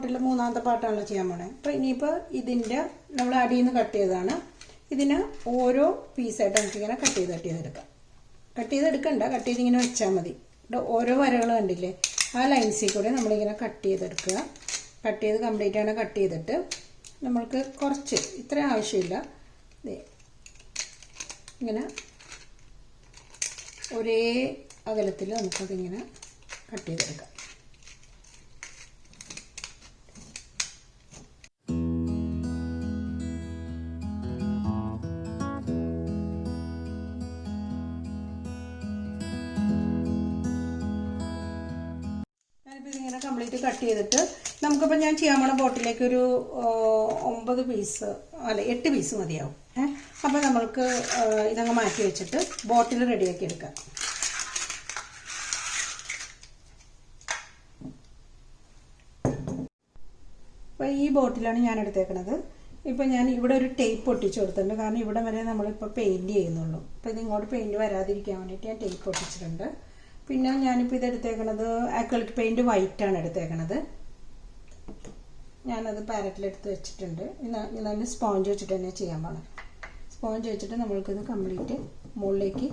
ബോട്ടിൽ മൂന്നാമത്തെ പാർട്ടാണല്ലോ ചെയ്യാൻ പോണേ. അപ്പോൾ ഇനിയിപ്പോൾ ഇതിൻ്റെ നമ്മൾ അടിയിൽ നിന്ന് കട്ട് ചെയ്തതാണ്. ഇതിന് ഓരോ പീസായിട്ട് നമുക്കിങ്ങനെ കട്ട് ചെയ്തെടുക്കാം. കട്ട് ചെയ്തെടുക്കണ്ട, കട്ട് ചെയ്ത് ഇങ്ങനെ വെച്ചാൽ മതി. ഓരോ വരകൾ കണ്ടില്ലേ, ആ ലൈൻസിൽ കൂടെ നമ്മളിങ്ങനെ കട്ട് ചെയ്തെടുക്കുക. കട്ട് ചെയ്ത് കംപ്ലീറ്റ് ആണ് കട്ട് ചെയ്തിട്ട് നമ്മൾക്ക് കുറച്ച് ഇത്ര ആവശ്യമില്ല, ഇങ്ങനെ ഒരേ അകലത്തിൽ നമുക്കതിങ്ങനെ കട്ട് ചെയ്തെടുക്കാം. ഇതിങ്ങനെ കംപ്ലീറ്റ് കട്ട് ചെയ്തിട്ട് നമുക്കിപ്പോൾ ഞാൻ ചെയ്യാൻ പോണ ബോട്ടിലേക്ക് ഒരു 9 പീസ് അല്ല 8 പീസ് മതിയാവും. അപ്പോൾ നമ്മൾക്ക് ഇതങ്ങ് മാറ്റി വെച്ചിട്ട് ബോട്ടിൽ റെഡിയാക്കി എടുക്കാം. അപ്പോൾ ഈ ബോട്ടിലാണ് ഞാൻ എടുത്തേക്കണത്. ഇപ്പോൾ ഞാൻ ഇവിടെ ഒരു ടേപ്പ് ഒട്ടിച്ചു കൊടുത്തിട്ടുണ്ട്, കാരണം ഇവിടെ വരെ നമ്മളിപ്പോൾ പെയിൻറ്റ് ചെയ്യുന്നുള്ളൂ. അപ്പോൾ ഇതിങ്ങോട്ട് പെയിൻറ്റ് വരാതിരിക്കാൻ വേണ്ടിയിട്ട് ഞാൻ ടേപ്പ് ഒട്ടിച്ചിട്ടുണ്ട്. പിന്നെ ഞാനിപ്പോൾ ഇത് എടുത്തേക്കണത് അക്രിലിക് പെയിൻറ്റ് വൈറ്റാണ് എടുത്തേക്കണത്. ഞാനത് പാരറ്റിലെടുത്ത് വെച്ചിട്ടുണ്ട്. ഇന്ന് സ്പോഞ്ച് വെച്ചിട്ട് തന്നെ ചെയ്യാൻ പാടില്ല. സ്പോഞ്ച് വെച്ചിട്ട് നമ്മൾക്കിത് കംപ്ലീറ്റ് മുകളിലേക്ക്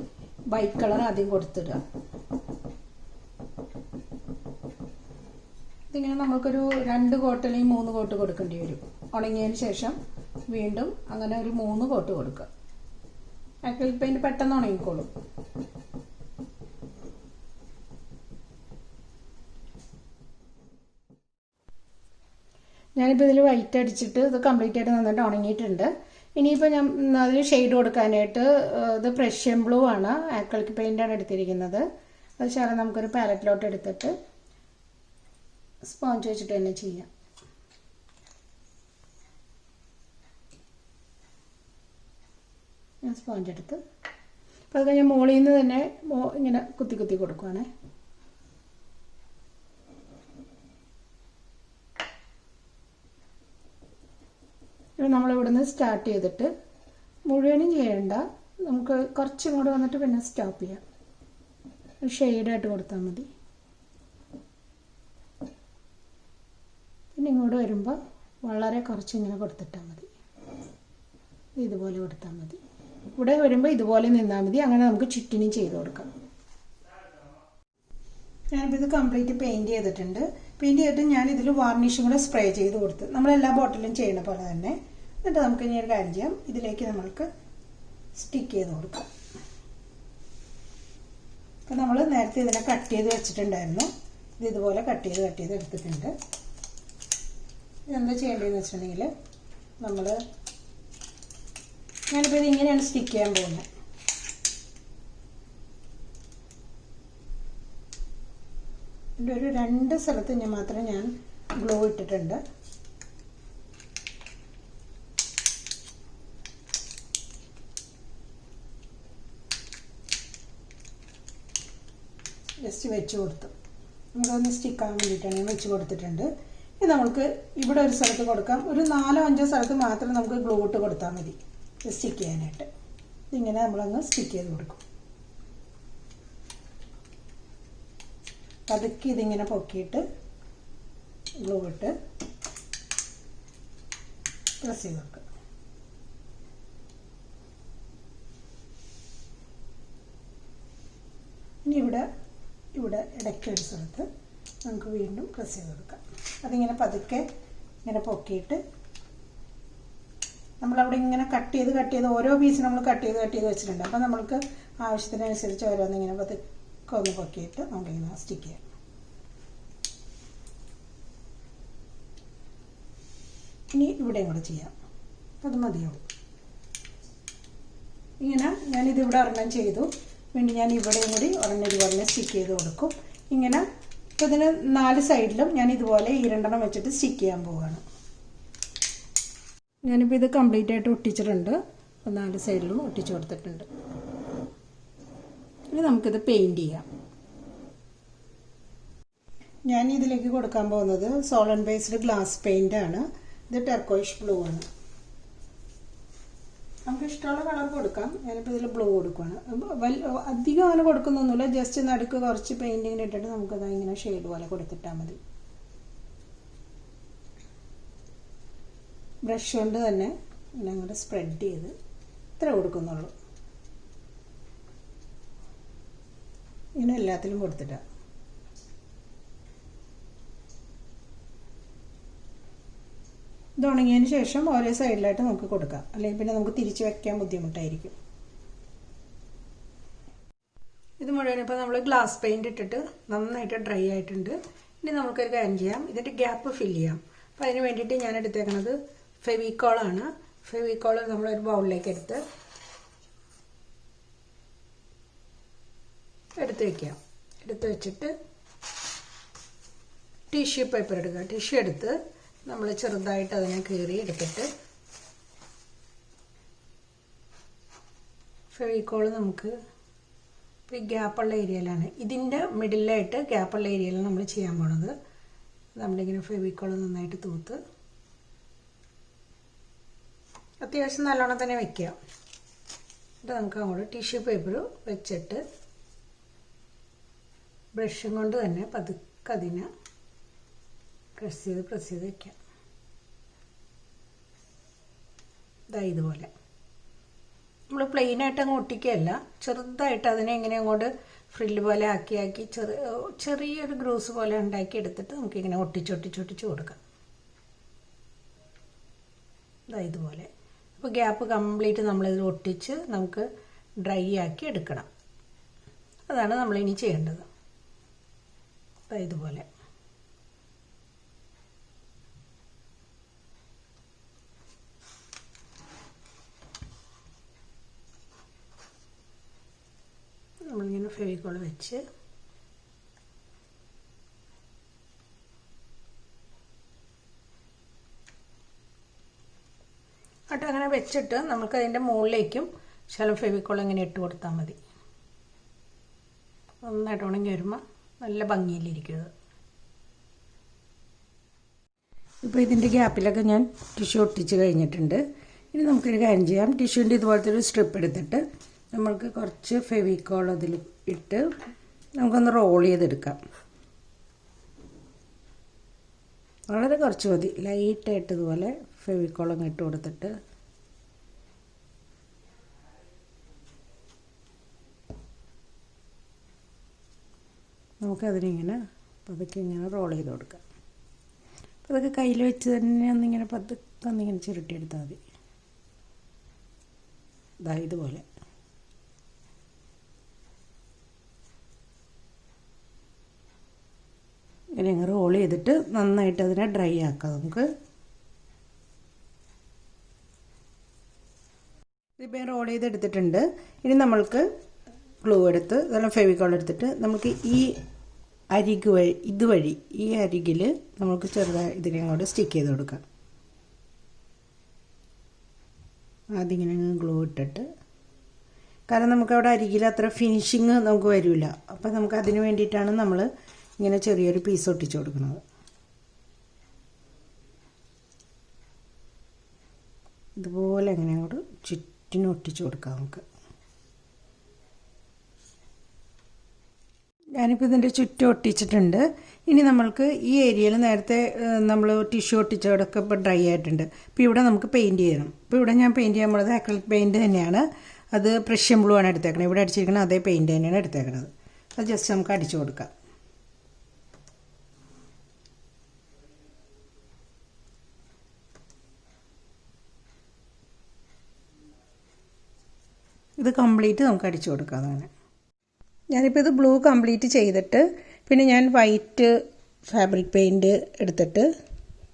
വൈറ്റ് കളർ ആദ്യം കൊടുത്തിടുക. ഇതിങ്ങനെ നമുക്കൊരു 2 കോട്ട് അല്ലെങ്കിൽ 3 കോട്ട് കൊടുക്കേണ്ടി വരും. ഉണങ്ങിയതിന് ശേഷം വീണ്ടും അങ്ങനെ ഒരു 3 കോട്ട് കൊടുക്കുക. അക്രിലിക് പെയിൻറ്റ് പെട്ടെന്ന് ഉണങ്ങിക്കോളും. ഞാനിപ്പോൾ ഇതിൽ വൈറ്റ് അടിച്ചിട്ട് ഇത് കംപ്ലീറ്റ് ആയിട്ട് നന്നായിട്ട് ഉണങ്ങിയിട്ടുണ്ട്. ഇനിയിപ്പോൾ ഞാൻ അതിന് ഷെയ്ഡ് കൊടുക്കാനായിട്ട് ഇത് പ്രഷ്യൻ ബ്ലൂ ആണ്, അക്രിലിക് പെയിൻ്റാണ് എടുത്തിരിക്കുന്നത്. അത് ശാലം നമുക്കൊരു പാലറ്റിലോട്ട് എടുത്തിട്ട് സ്പോഞ്ച് വെച്ചിട്ട് തന്നെ ചെയ്യാം. ഞാൻ സ്പോഞ്ച് എടുത്ത് അപ്പോൾ അത് കഴിഞ്ഞ് മുകളിൽ നിന്ന് തന്നെ ഇങ്ങനെ കുത്തി കുത്തി കൊടുക്കുവാണേ. നമ്മളിവിടുന്ന് സ്റ്റാർട്ട് ചെയ്തിട്ട് മുഴുവനും ചെയ്യണ്ട, നമുക്ക് കുറച്ചും കൂടെ വന്നിട്ട് പിന്നെ സ്റ്റോപ്പ് ചെയ്യാം. ഷെയ്ഡായിട്ട് കൊടുത്താൽ മതി. പിന്നെ ഇങ്ങോട്ട് വരുമ്പോൾ വളരെ കുറച്ച് ഇങ്ങനെ കൊടുത്തിട്ടാൽ മതി. ഇതുപോലെ കൊടുത്താൽ മതി. ഇവിടെ വരുമ്പോൾ ഇതുപോലെ നിന്നാൽ മതി. അങ്ങനെ നമുക്ക് ചുറ്റിനും ചെയ്ത് കൊടുക്കാം. ഞാനിപ്പോൾ ഇത് കംപ്ലീറ്റ് പെയിൻറ്റ് ചെയ്തിട്ടുണ്ട്. പെയിൻറ്റ് ചെയ്തിട്ട് ഞാനിതിൽ വാർണിഷും കൂടെ സ്പ്രേ ചെയ്ത് കൊടുത്ത് നമ്മളെല്ലാ ബോട്ടിലും ചെയ്യുന്ന പോലെ തന്നെ. എന്നിട്ട് നമുക്ക് ഇനി ഒരു കാര്യം ചെയ്യാം, ഇതിലേക്ക് നമ്മൾക്ക് സ്റ്റിക്ക് ചെയ്ത് കൊടുക്കാം. അപ്പോൾ നമ്മൾ നേരത്തെ ഇതിനെ കട്ട് ചെയ്ത് വെച്ചിട്ടുണ്ടായിരുന്നു. ഇത് ഇതുപോലെ കട്ട് ചെയ്ത് എടുത്തിട്ടുണ്ട്. ഇതെന്താ ചെയ്യേണ്ടതെന്ന് വെച്ചിട്ടുണ്ടെങ്കിൽ ഞാനിപ്പോൾ ഇത് ഇങ്ങനെയാണ് സ്റ്റിക്ക് ചെയ്യാൻ പോകുന്നത്. ഇതിൻ്റെ ഒരു 2 സ്ഥലത്ത് മാത്രമേ ഞാൻ ഗ്ലൂ ഇട്ടിട്ടുണ്ട്. ജസ്റ്റ് വെച്ച് കൊടുത്തു. നമുക്കതൊന്ന് സ്റ്റിക്കാകാൻ വേണ്ടിയിട്ടാണ് ഞാൻ വെച്ച് കൊടുത്തിട്ടുണ്ട്. ഇത് നമുക്ക് ഇവിടെ ഒരു സ്ഥലത്ത് കൊടുക്കാം. ഒരു 4-5 സ്ഥലത്ത് മാത്രം നമുക്ക് ഗ്ലൂ ഇട്ട് കൊടുത്താൽ മതി സ്റ്റിക്ക് ചെയ്യാനായിട്ട്. ഇതിങ്ങനെ നമ്മളങ്ങ് സ്റ്റിക്ക് ചെയ്ത് കൊടുക്കും. പതുക്കെ ഇതിങ്ങനെ പൊക്കിയിട്ട് ഗ്ലൂ ഇട്ട് പ്രസ് ചെയ്ത് കൊടുക്കുക. ഇനി ഇവിടെ ഇടയ്ക്കൊരു സ്ഥലത്ത് നമുക്ക് വീണ്ടും പ്രസ് ചെയ്ത് കൊടുക്കാം. അതിങ്ങനെ പതുക്കെ ഇങ്ങനെ പൊക്കിയിട്ട് നമ്മളവിടെ ഇങ്ങനെ കട്ട് ചെയ്ത് ഓരോ പീസ് നമ്മൾ കട്ട് ചെയ്ത് വെച്ചിട്ടുണ്ട്. അപ്പോൾ നമ്മൾക്ക് ആവശ്യത്തിനനുസരിച്ച് ഓരോന്നിങ്ങനെ പതുക്കെ ഒന്ന് പൊക്കിയിട്ട് നമുക്കിങ്ങനെ സ്റ്റിക്ക് ചെയ്യാം. ഇനി ഇവിടെയും കൂടെ ചെയ്യാം. അത് മതിയാവും. ഇങ്ങനെ ഞാനിതിവിടെ ഒരെണ്ണം ചെയ്തു. വീണ്ടും ഞാൻ ഇവിടെയും കൂടി ഇതുപോലെ സ്റ്റിക്ക് ചെയ്ത് കൊടുക്കും. ഇങ്ങനെ ഇപ്പോൾ ഇതിന് 4 സൈഡിലും ഞാൻ ഇതുപോലെ ഈ 2 വെച്ചിട്ട് സ്റ്റിക്ക് ചെയ്യാൻ പോവുകയാണ്. ഞാനിപ്പോൾ ഇത് കംപ്ലീറ്റ് ആയിട്ട് ഒട്ടിച്ചിട്ടുണ്ട്. 4 സൈഡിലും ഒട്ടിച്ചു കൊടുത്തിട്ടുണ്ട്. ഇനി നമുക്കിത് പെയിൻറ്റ് ചെയ്യാം. ഞാൻ ഇതിലേക്ക് കൊടുക്കാൻ പോകുന്നത് സോളൻ ബേസ്ഡ് ഗ്ലാസ് പെയിൻ്റാണ്. ഇത് ടർക്കോയിഷ് ബ്ലൂ ആണ്. നമുക്ക് ഇഷ്ടമുള്ള കളർ കൊടുക്കാം. ഞാനിപ്പോൾ ഇതിൽ ബ്ലൂ കൊടുക്കുകയാണ്. അധികം അങ്ങനെ കൊടുക്കുന്നൊന്നുമില്ല. ജസ്റ്റ് നടുക്ക് കുറച്ച് പെയിൻറ്റിങ്ങിന് ഇട്ടിട്ട് നമുക്കത് ഇങ്ങനെ ഷെയ്ഡ് പോലെ കൊടുത്തിട്ടാൽ മതി. ബ്രഷ് കൊണ്ട് തന്നെ ഇങ്ങനെ അങ്ങോട്ട് സ്പ്രെഡ് ചെയ്ത് ഇത്ര കൊടുക്കുന്നുള്ളൂ. ഇങ്ങനെ എല്ലാത്തിലും കൊടുത്തിട്ടാണ്. ഇത് ഉണങ്ങിയതിന് ശേഷം ഓരോ സൈഡിലായിട്ട് നമുക്ക് കൊടുക്കാം, അല്ലെങ്കിൽ പിന്നെ നമുക്ക് തിരിച്ച് വെക്കാൻ ബുദ്ധിമുട്ടായിരിക്കും. ഇത് മുഴുവൻ ഇപ്പോൾ നമ്മൾ ഗ്ലാസ് പെയിൻറ് ഇട്ടിട്ട് നന്നായിട്ട് ഡ്രൈ ആയിട്ടുണ്ട്. ഇനി നമുക്കൊരു കാര്യം ചെയ്യാം, ഇതിൻ്റെ ഗ്യാപ്പ് ഫില്ല് ചെയ്യാം. അപ്പോൾ അതിന് വേണ്ടിയിട്ട് ഞാൻ എടുത്തേക്കുന്നത് ഫെവിക്കോളാണ്. ഫെവിക്കോൾ നമ്മളൊരു ബൗളിലേക്ക് എടുത്ത് വയ്ക്കാം. എടുത്ത് വെച്ചിട്ട് ടിഷ്യൂ പേപ്പർ എടുക്കുക. ടിഷ്യൂ എടുത്ത് നമ്മൾ ചെറുതായിട്ട് അതിനെ കീറി എടുത്തിട്ട് ഫെവിക്കോൾ നമുക്ക് ഈ ഗ്യാപ്പുള്ള ഏരിയയിലാണ്, ഇതിൻ്റെ മിഡിലായിട്ട് ഗ്യാപ്പുള്ള ഏരിയയിലാണ് നമ്മൾ ചെയ്യാൻ പോണത്. നമ്മളിങ്ങനെ ഫെവിക്കോൾ നന്നായിട്ട് തൂത്ത് അത്യാവശ്യം നല്ലോണം തന്നെ വയ്ക്കുക. എന്നിട്ട് നമുക്ക് അങ്ങോട്ട് ടിഷ്യൂ പേപ്പർ വെച്ചിട്ട് ബ്രഷും കൊണ്ട് തന്നെ പതുക്കെ അതിനെ പ്രസ് ചെയ്ത് വയ്ക്കാം. ഇതുപോലെ നമ്മൾ പ്ലെയിനായിട്ട് അങ്ങ് ഒട്ടിക്കുകയല്ല, ചെറുതായിട്ട് അതിനെ ഇങ്ങനെ അങ്ങോട്ട് ഫ്രില്ല് പോലെ ആക്കി ചെറിയൊരു ഗ്രൂസ് പോലെ ഉണ്ടാക്കി എടുത്തിട്ട് നമുക്കിങ്ങനെ ഒട്ടിച്ചൊട്ടിച്ച് കൊടുക്കാം. ഇതുപോലെ. അപ്പോൾ ഗ്യാപ്പ് കംപ്ലീറ്റ് നമ്മളിതിൽ ഒട്ടിച്ച് നമുക്ക് ഡ്രൈ ആക്കി എടുക്കണം. അതാണ് നമ്മളിനി ചെയ്യേണ്ടത്. ഇതുപോലെ. നമ്മളിങ്ങനെ ഫെവിക്കോൾ വെച്ച് അങ്ങനെ വെച്ചിട്ട് നമുക്കതിൻ്റെ മുകളിലേക്കും ശകലം ഫെവിക്കോൾ ഇങ്ങനെ ഇട്ട് കൊടുത്താൽ മതി. നന്നായിട്ട് ഉണങ്ങി വരുമ്പോൾ നല്ല ഭംഗിയിലിരിക്കുന്നത്. ഇപ്പോൾ ഇതിൻ്റെ ഗ്യാപ്പിലൊക്കെ ഞാൻ ടിഷ്യൂ ഒട്ടിച്ച് കഴിഞ്ഞിട്ടുണ്ട്. ഇനി നമുക്കൊരു കാര്യം ചെയ്യാം, ടിഷ്യൂൻ്റെ ഇതുപോലത്തെ ഒരു സ്ട്രിപ്പ് എടുത്തിട്ട് നമ്മൾക്ക് കുറച്ച് ഫെവിക്കോൾ അതിൽ ഇട്ട് നമുക്കൊന്ന് റോൾ ചെയ്തെടുക്കാം. വളരെ കുറച്ച് മതി, ലൈറ്റായിട്ട് ഇതുപോലെ ഫെവിക്കോളങ്ങ് ഇട്ട് കൊടുത്തിട്ട് നമുക്കതിനിങ്ങനെ പതുക്കെ ഇങ്ങനെ റോൾ ചെയ്ത് കൊടുക്കാം. അപ്പോൾ അതൊക്കെ കയ്യിൽ വെച്ച് തന്നെ ഒന്നിങ്ങനെ പതുക്കെ ഒന്നിങ്ങനെ ചുരുട്ടിയെടുത്താൽ മതി. ഇതുപോലെ. ഇങ്ങനെ അങ്ങ് റോൾ ചെയ്തിട്ട് നന്നായിട്ട് അതിനെ ഡ്രൈ ആക്കാം നമുക്ക്. ഇതിപ്പോൾ റോൾ ചെയ്തെടുത്തിട്ടുണ്ട്. ഇനി നമ്മൾക്ക് ഗ്ലൂ എടുത്ത് നല്ല ഫെവിക്കോൾ എടുത്തിട്ട് നമുക്ക് ഈ ഇതുവഴി ഈ അരികിൽ നമുക്ക് ചെറുതായി ഇതിനെ അങ്ങോട്ട് സ്റ്റിക്ക് ചെയ്ത് കൊടുക്കാം. അതിങ്ങനെ ഗ്ലൂ ഇട്ടിട്ട്, കാരണം നമുക്കവിടെ അരികിൽ അത്ര ഫിനിഷിങ് നമുക്ക് വരില്ല. അപ്പം നമുക്ക് അതിന് വേണ്ടിയിട്ടാണ് നമ്മൾ ഇങ്ങനെ ചെറിയൊരു പീസ് ഒട്ടിച്ച് കൊടുക്കുന്നത്. ഇതുപോലെ എങ്ങനെ അങ്ങോട്ട് ചുറ്റിനും ഒട്ടിച്ച് കൊടുക്കാം നമുക്ക്. ഞാനിപ്പോൾ ഇതിൻ്റെ ചുറ്റും ഒട്ടിച്ചിട്ടുണ്ട്. ഇനി നമ്മൾക്ക് ഈ ഏരിയയിൽ നേരത്തെ നമ്മൾ ടിഷ്യൂ ഒട്ടിച്ചവിടെയൊക്കെ ഇപ്പോൾ ഡ്രൈ ആയിട്ടുണ്ട്. അപ്പോൾ ഇവിടെ നമുക്ക് പെയിൻറ്റ് ചെയ്യണം. അപ്പോൾ ഇവിടെ ഞാൻ പെയിൻറ്റ് ചെയ്യാൻ പോകുന്നത് അക്രിലിക് പെയിൻറ്റ് തന്നെയാണ്. അത് പ്രഷ്യൻ ബ്ലൂ ആണ് എടുത്തേക്കണത്. ഇവിടെ അടിച്ചിരിക്കുന്നത് അതേ പെയിൻറ്റ് തന്നെയാണ് എടുത്തേക്കണത്. അത് ജസ്റ്റ് നമുക്ക് അടിച്ചു കൊടുക്കാം. ഇത് കംപ്ലീറ്റ് നമുക്ക് അടിച്ചു കൊടുക്കാം. അതാണ് ഞാനിപ്പോൾ ഇത് ബ്ലൂ കംപ്ലീറ്റ് ചെയ്തിട്ട് പിന്നെ ഞാൻ വൈറ്റ് ഫാബ്രിക് പെയിൻറ്റ് എടുത്തിട്ട്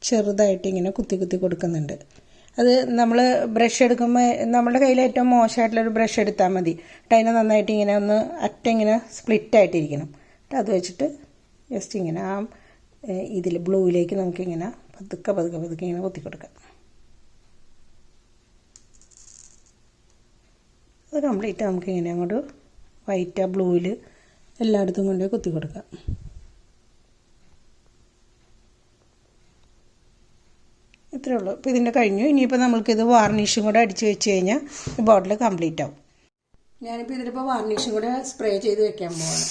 ചെറുതായിട്ട് ഇങ്ങനെ കുത്തി കൊടുക്കുന്നുണ്ട്. അത് നമ്മൾ ബ്രഷ് എടുക്കുമ്പോൾ നമ്മുടെ കയ്യിൽ ഏറ്റവും മോശമായിട്ടുള്ളൊരു ബ്രഷ് എടുത്താൽ മതി. അതിനെ നന്നായിട്ട് ഇങ്ങനെ ഒന്ന് ഇങ്ങനെ സ്പ്ലിറ്റായിട്ടിരിക്കണം. അത് വെച്ചിട്ട് ജസ്റ്റ് ഇങ്ങനെ ആ ഇതിൽ ബ്ലൂവിലേക്ക് നമുക്കിങ്ങനെ പതുക്കെ ഇങ്ങനെ കുത്തി കൊടുക്കാം. അത് കംപ്ലീറ്റ് നമുക്കിങ്ങനെ അങ്ങോട്ട് വൈറ്റ് ബ്ലൂവിൽ എല്ലായിടത്തും കൊണ്ടുപോയി കുത്തി കൊടുക്കാം. ഇത്രയേ ഉള്ളൂ. ഇപ്പോൾ ഇതിൻ്റെ കഴിഞ്ഞു. ഇനിയിപ്പോൾ നമ്മൾക്കിത് വാർണിഷും കൂടെ അടിച്ച് വെച്ച് കഴിഞ്ഞാൽ ഈ ബോട്ടിൽ കംപ്ലീറ്റ് ആവും. ഞാനിപ്പോൾ ഇതിലിപ്പോൾ വാർണിഷും കൂടെ സ്പ്രേ ചെയ്ത് വെക്കാൻ പോവാണ്.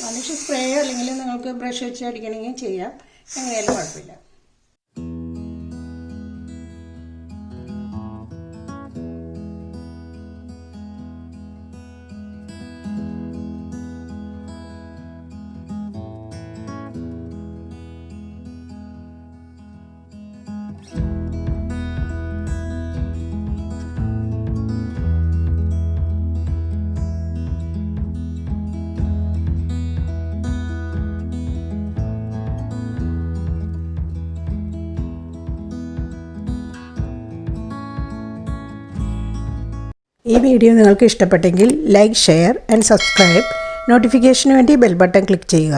വാർണിഷ് സ്പ്രേ അല്ലെങ്കിൽ നിങ്ങൾക്ക് ബ്രഷ് വെച്ച് അടിക്കണമെങ്കിൽ ചെയ്യാം, എങ്ങനെയായാലും കുഴപ്പമില്ല. ഈ വീഡിയോ നിങ്ങൾക്ക് ഇഷ്ടപ്പെട്ടെങ്കിൽ ലൈക്ക്, ഷെയർ ആൻഡ് സബ്സ്ക്രൈബ്. നോട്ടിഫിക്കേഷന് വേണ്ടി ബെൽ ബട്ടൺ ക്ലിക്ക് ചെയ്യുക.